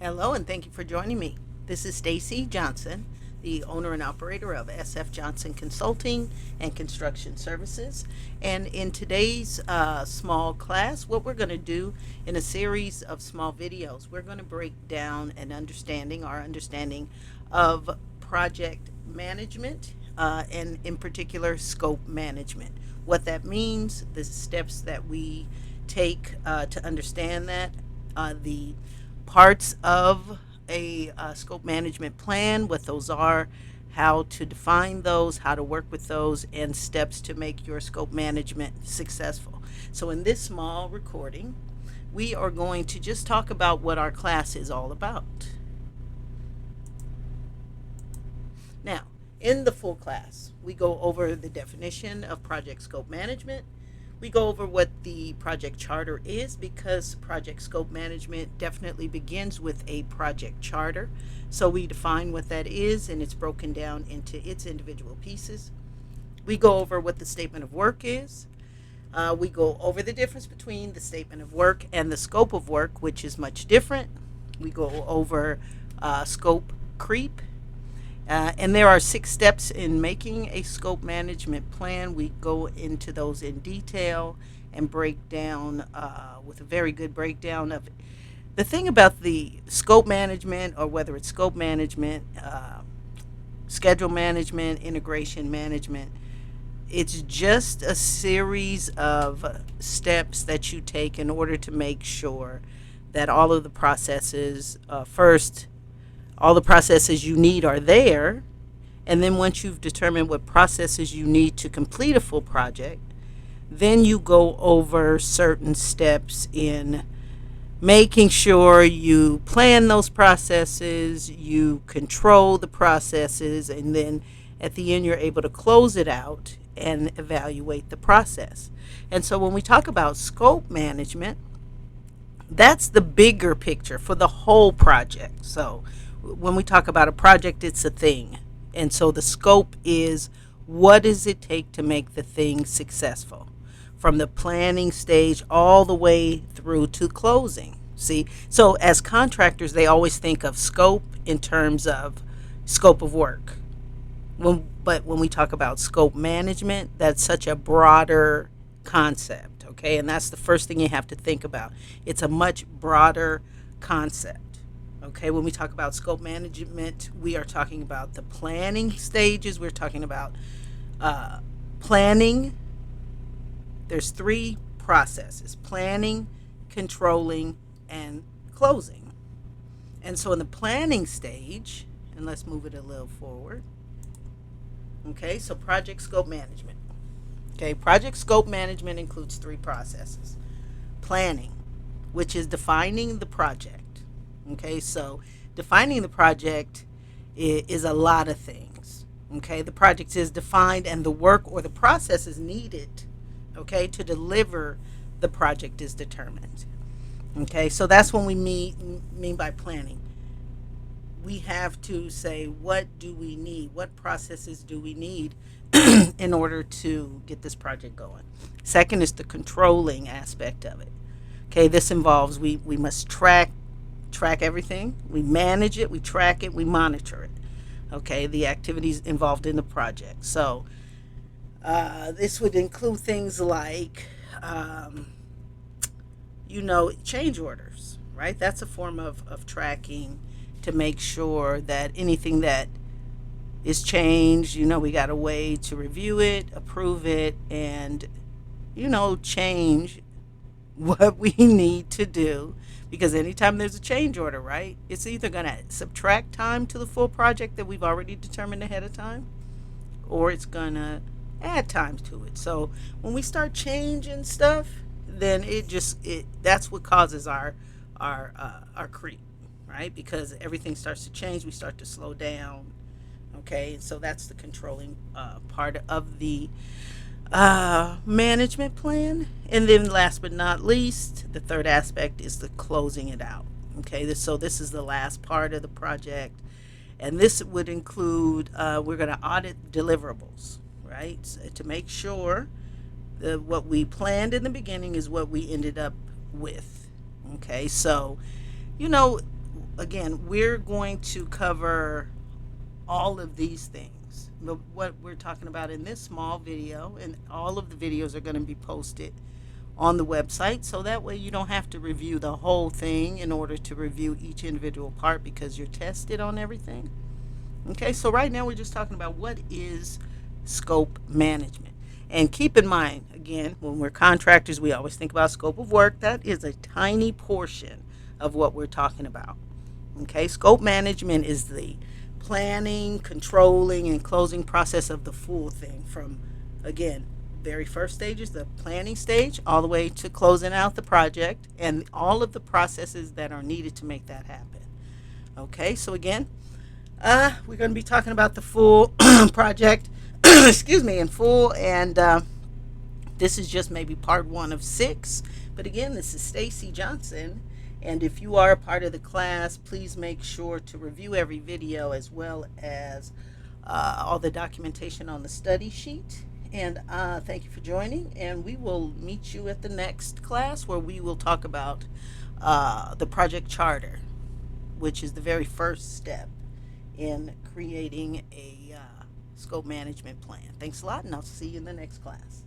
Hello, and thank you for joining me. This is Stacy Johnson, the owner and operator of SF Johnson Consulting and Construction Services. And in today's small class, what we're going to do in a series of small videos, we're going to break down our understanding of project management, and in particular, scope management. What that means, the steps that we take to understand that, the parts of a scope management plan, what those are, how to define those, how to work with those, and steps to make your scope management successful. So, in this small recording, we are going to just talk about what our class is all about. Now, in the full class, we go over the definition of project scope management. We go over what the project charter is because project scope management definitely begins with a project charter. So we define what that is and it's broken down into its individual pieces. We go over what the statement of work is. We go over the difference between the statement of work and the scope of work, which is much different. We go over scope creep, and there are 6 steps in making a scope management plan. We go into those in detail and break down with a very good breakdown of the thing about the scope management, or whether it's scope management, schedule management, integration management. It's just a series of steps that you take in order to make sure that all of the processes, first, all the processes you need are there. And then once you've determined what processes you need to complete a full project, then you go over certain steps in making sure you plan those processes, you control the processes, and then at the end you're able to close it out and evaluate the process. And so when we talk about scope management, that's the bigger picture for the whole project. So when we talk about a project, it's a thing. And so the scope is, what does it take to make the thing successful? From the planning stage all the way through to closing. See, so as contractors, they always think of scope in terms of scope of work. But when we talk about scope management, that's such a broader concept, okay? And that's the first thing you have to think about. It's a much broader concept. Okay, when we talk about scope management, we are talking about the planning stages. We're talking about planning. There's 3 processes: planning, controlling, and closing. And so in the planning stage, and let's move it a little forward. Okay, so project scope management. Okay, project scope management includes 3 processes: planning, which is defining the project. Okay, so defining the project is a lot of things. Okay, the project is defined and the work or the process is needed, okay, to deliver the project is determined. Okay, so that's when we mean by planning. We have to say, what do we need? What processes do we need in order to get this project going? Second is the controlling aspect of it. Okay, this involves, we must track everything. We manage it, we track it, we monitor it. Okay, the activities involved in the project. So this would include things like, change orders, right? That's a form of tracking to make sure that anything that is changed, we got a way to review it, approve it, and, change what we need to do. Because anytime there's a change order, right, it's either going to subtract time to the full project that we've already determined ahead of time, or it's going to add time to it. So when we start changing stuff, then that's what causes our creep, right? Because everything starts to change, we start to slow down. Okay, so that's the controlling part of the management plan. And then last but not least, the third aspect is the closing it out. Okay, so this is the last part of the project. And this would include, we're going to audit deliverables, right? So to make sure that what we planned in the beginning is what we ended up with. Okay, so, you know, again, we're going to cover all of these things. What we're talking about in this small video, and all of the videos are going to be posted on the website, so that way you don't have to review the whole thing in order to review each individual part because you're tested on everything. Okay, so right now we're just talking about what is scope management. And keep in mind, again, when we're contractors, we always think about scope of work. That is a tiny portion of what we're talking about. Okay, scope management is the planning, controlling, and closing process of the full thing from, again, very first stages, the planning stage, all the way to closing out the project and all of the processes that are needed to make that happen. Okay, so again, we're going to be talking about the full project, excuse me, in full, and this is just maybe part 1 of 6. But again, this is Stacy Johnson, and if you are a part of the class, please make sure to review every video as well as all the documentation on the study sheet. And thank you for joining, and we will meet you at the next class where we will talk about the project charter, which is the very first step in creating a scope management plan. Thanks a lot, and I'll see you in the next class.